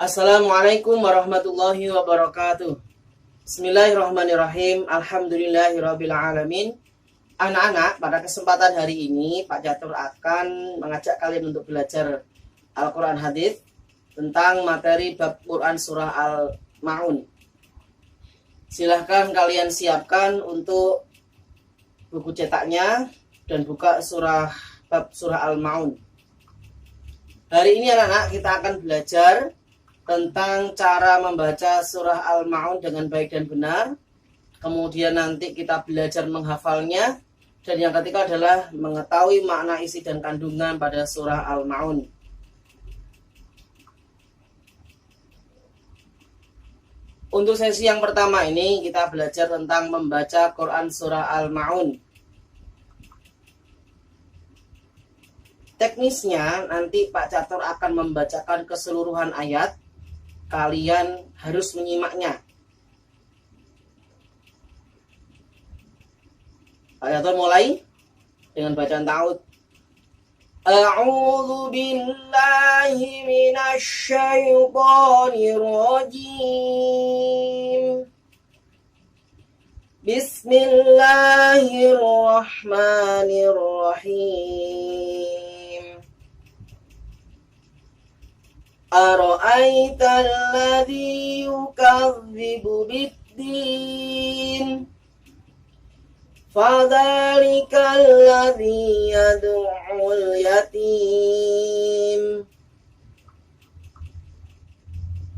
Assalamualaikum warahmatullahi wabarakatuh. Bismillahirrahmanirrahim. Alhamdulillahirabbil alamin. Anak-anak, pada kesempatan hari ini Pak Catur akan mengajak kalian untuk belajar Al-Quran Hadis tentang materi bab Quran surah Al-Ma'un. Silahkan kalian siapkan untuk buku cetaknya dan buka bab surah Al-Ma'un. Hari ini anak-anak kita akan belajar tentang cara membaca surah Al-Ma'un dengan baik dan benar. Kemudian nanti kita belajar menghafalnya. Dan yang ketiga adalah mengetahui makna isi dan kandungan pada surah Al-Ma'un. Untuk sesi yang pertama ini kita belajar tentang membaca Quran surah Al-Ma'un. Teknisnya nanti Pak Catur akan membacakan keseluruhan ayat. Kalian harus menyimaknya. Pak Catur mulai dengan bacaan ta'awudz. A'udzu billahi minasy syaithanir rajim. Bismillahirrahmanirrahim. Ara'aital ladzi yukadzibu bid-din fadzalikal ladzi yad'ul yatim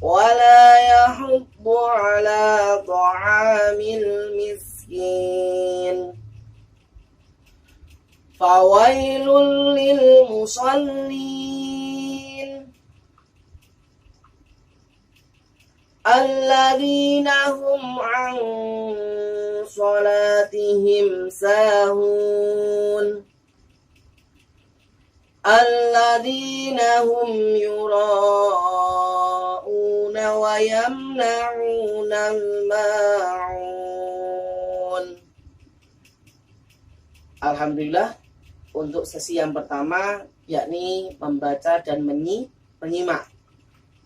wa la yahuddu 'ala ta'amil miskin fawailul lil musallin alladzina hum 'an salatihim sahun alladzina hum yura'una wa yamna'una al-ma'un. Alhamdulillah, untuk sesi yang pertama yakni membaca dan menyimak.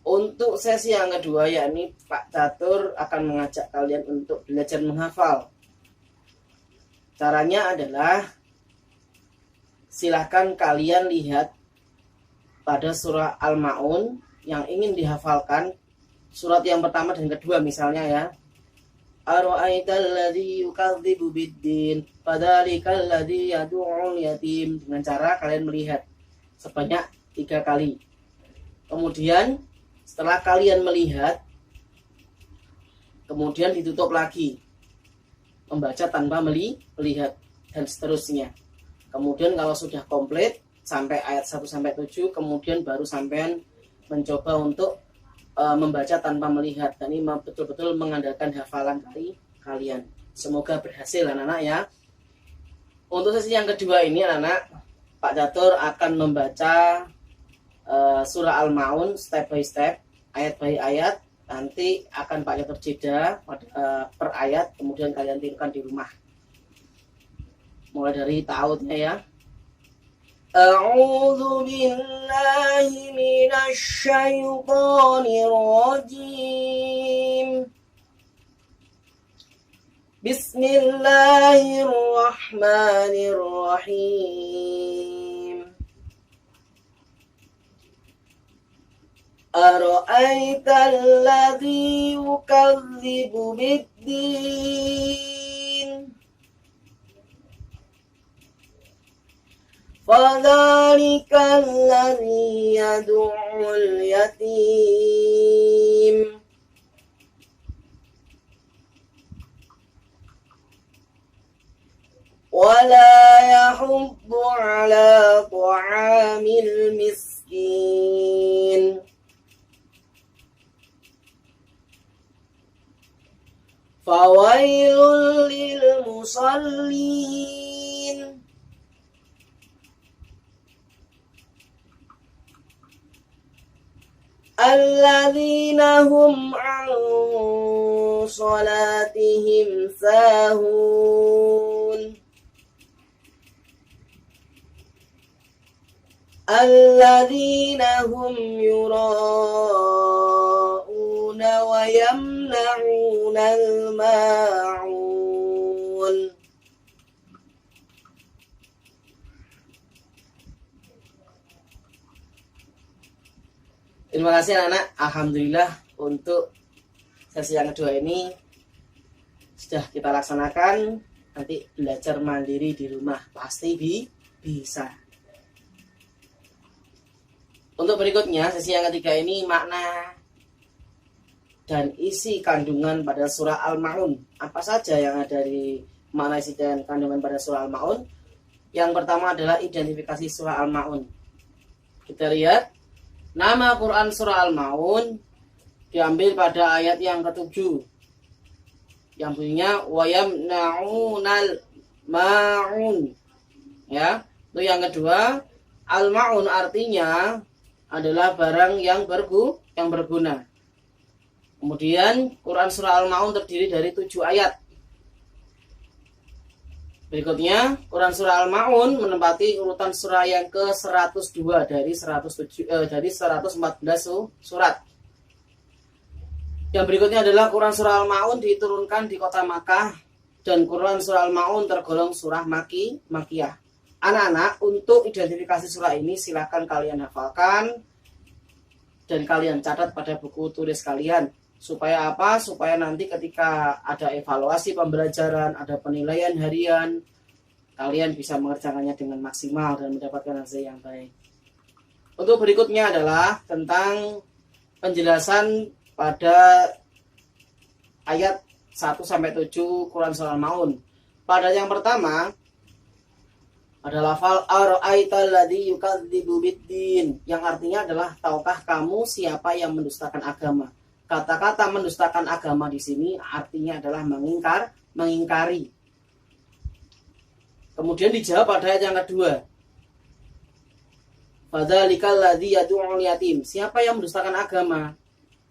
Untuk sesi yang kedua yakni Pak Catur akan mengajak kalian untuk belajar menghafal. Caranya adalah silahkan kalian lihat pada surah Al-Ma'un yang ingin dihafalkan, surat yang pertama dan kedua misalnya ya. Ara'aital ladzi yukadzibu bid-din fadzalikal ladzi yad'ul yatim. Dengan cara kalian melihat sebanyak 3 kali. Kemudian setelah kalian melihat, kemudian ditutup lagi, membaca tanpa melihat, dan seterusnya. Kemudian kalau sudah komplit sampai ayat 1-7, kemudian baru sampean mencoba untuk membaca tanpa melihat. Dan ini betul-betul mengandalkan hafalan kalian. Semoga berhasil anak-anak ya. Untuk sesi yang kedua ini anak-anak, Pak Catur akan membaca surah Al-Ma'un step by step, ayat by ayat. Nanti akan Pak Catur jeda per ayat, kemudian kalian tirukan di rumah. Mulai dari ta'awudznya ya. A'udzu billahi minasy syaithanir rajim. Bismillahirrahmanirrahim. Ara'aital ladzi yukadzibu bid-din fadzalikal ladzi yad'ul yatim wa la yahuddu 'ala ta'amil miskin fawailul lil musallin alladzina hum 'an salatihim sahun alladzina hum yura'un yamna'unal ma'un. Terima kasih anak-anak. Alhamdulillah untuk sesi yang kedua ini sudah kita laksanakan. Nanti belajar mandiri di rumah pasti bisa. Untuk berikutnya sesi yang ketiga ini makna dan isi kandungan pada surah Al-Ma'un. Apa saja yang ada di makna isi dan kandungan pada surah Al-Ma'un? Yang pertama adalah identifikasi surah Al-Ma'un. Kita lihat nama Quran surah Al-Ma'un diambil pada ayat yang ke-7 yang bunyinya wayamna'unal ma'un. Ya, itu yang kedua. Al-Ma'un artinya adalah barang yang berguna. Kemudian Quran surah Al-Ma'un terdiri dari 7 ayat. Berikutnya Quran surah Al-Ma'un menempati urutan surah yang ke-102 dari 114 surat. Yang berikutnya adalah Quran surah Al-Ma'un diturunkan di kota Makkah dan Quran surah Al-Ma'un tergolong surah Makkiyah. Anak-anak, untuk identifikasi surah ini silakan kalian hafalkan dan kalian catat pada buku tulis kalian. Supaya apa? Supaya nanti ketika ada evaluasi pembelajaran, ada penilaian harian, kalian bisa mengerjakannya dengan maksimal dan mendapatkan hasil yang baik. Untuk berikutnya adalah tentang penjelasan pada ayat 1-7 Quran surah Al-Ma'un. Pada yang pertama ada lafal ara'aital ladzi yukadzibu biddin, yang artinya adalah tahukah kamu siapa yang mendustakan agama. Kata-kata mendustakan agama di sini artinya adalah mengingkari. Kemudian dijawab pada ayat yang kedua. Fadzalikal ladzi yad'ul yatim. Siapa yang mendustakan agama?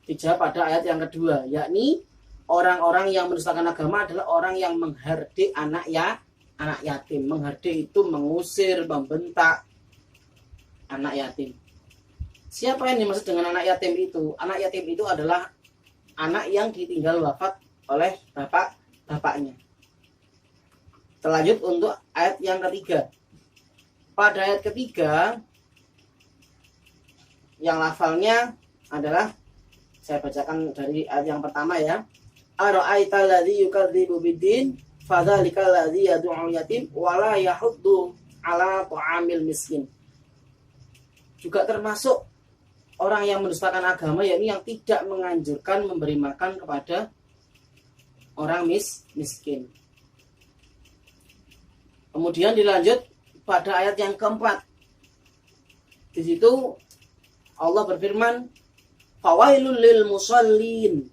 Dijawab pada ayat yang kedua, yakni orang-orang yang mendustakan agama adalah orang yang menghardik anak yatim. Menghardik itu mengusir, membentak anak yatim. Siapa yang dimaksud dengan anak yatim itu? Anak yatim itu adalah anak yang ditinggal wafat oleh bapaknya. Terlanjut untuk ayat yang ketiga. Pada ayat ketiga, yang lafalnya adalah, saya bacakan dari ayat yang pertama ya. Ara'aital ladzi yukadzibu biddin fadzalikal ladzi yad'ul yatim wa la yahuddu ala ta'amil miskin. Juga termasuk orang yang mendustakan agama, yakni yang tidak menganjurkan memberi makan kepada orang miskin. Kemudian dilanjut pada ayat yang keempat. Di situ Allah berfirman, fawailul lil musallin.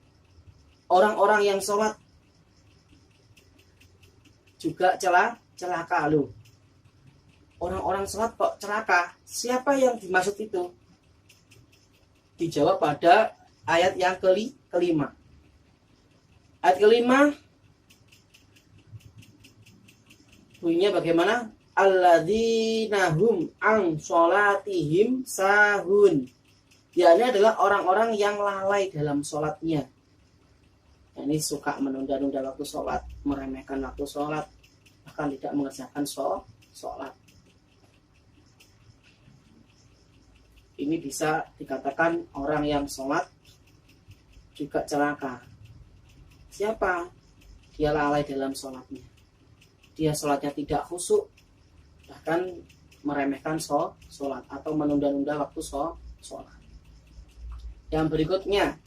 Orang-orang yang sholat juga celaka loh. Orang-orang sholat kok celaka? Siapa yang dimaksud itu? Dijawab pada ayat yang kelima. Ayat kelima bunyinya bagaimana? Alladzina hum an sholatihim sahun. Ya, ini adalah orang-orang yang lalai dalam sholatnya. Ini suka menunda-nunda waktu sholat, meremehkan waktu sholat, bahkan tidak mengerjakan sholat. Ini bisa dikatakan orang yang sholat juga celaka. Siapa? Dia lalai dalam sholatnya. Dia sholatnya tidak khusyuk, bahkan meremehkan sholat atau menunda-nunda waktu sholat. Yang berikutnya,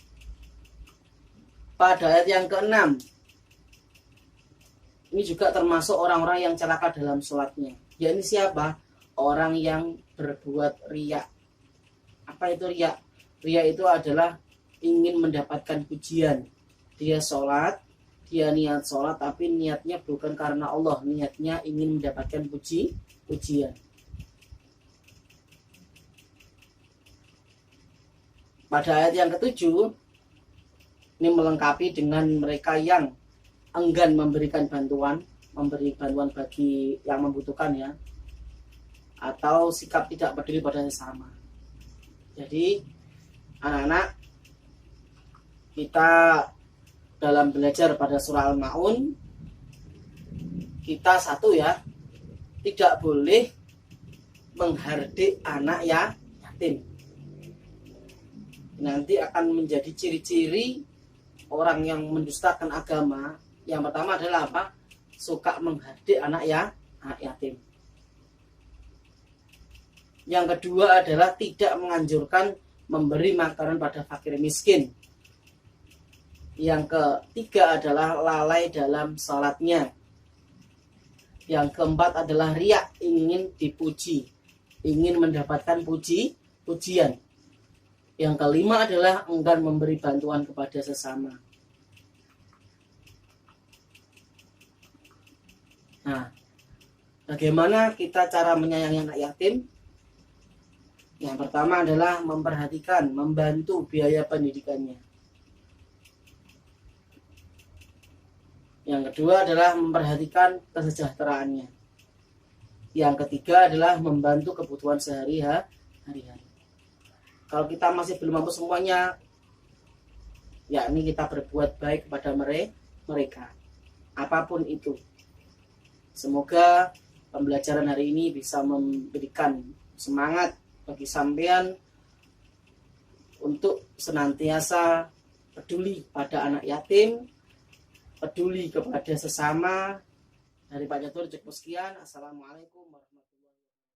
pada ayat yang ke-6, ini juga termasuk orang-orang yang celaka dalam sholatnya. Ya, ini siapa? Orang yang berbuat riya. Apa itu riya? Riya itu adalah ingin mendapatkan pujian. Dia sholat, dia niat sholat, tapi niatnya bukan karena Allah. Niatnya ingin mendapatkan pujian. Pada ayat yang ke-7, ini melengkapi dengan mereka yang enggan memberikan bantuan, memberi bantuan bagi yang membutuhkan ya, atau sikap tidak peduli pada sesama. Jadi anak-anak, kita dalam belajar pada surah Al-Maun, kita satu ya, tidak boleh menghardik anak yatim. Nanti akan menjadi ciri-ciri orang yang mendustakan agama. Yang pertama adalah apa? Suka menghardik anak yatim. Yang kedua adalah tidak menganjurkan memberi makanan pada fakir miskin. Yang ketiga adalah lalai dalam salatnya. Yang keempat adalah riya, ingin dipuji, ingin mendapatkan pujian. Yang kelima adalah enggan memberi bantuan kepada sesama. Nah, bagaimana kita cara menyayangi anak yatim? Yang pertama adalah memperhatikan, membantu biaya pendidikannya. Yang kedua adalah memperhatikan kesejahteraannya. Yang ketiga adalah membantu kebutuhan sehari-hari. Kalau kita masih belum mampu semuanya, yakni kita berbuat baik kepada mereka, apapun itu. Semoga pembelajaran hari ini bisa memberikan semangat bagi sampean untuk senantiasa peduli pada anak yatim, peduli kepada sesama. Dari Pak Catur, cukup sekian. Assalamualaikum warahmatullahi wabarakatuh.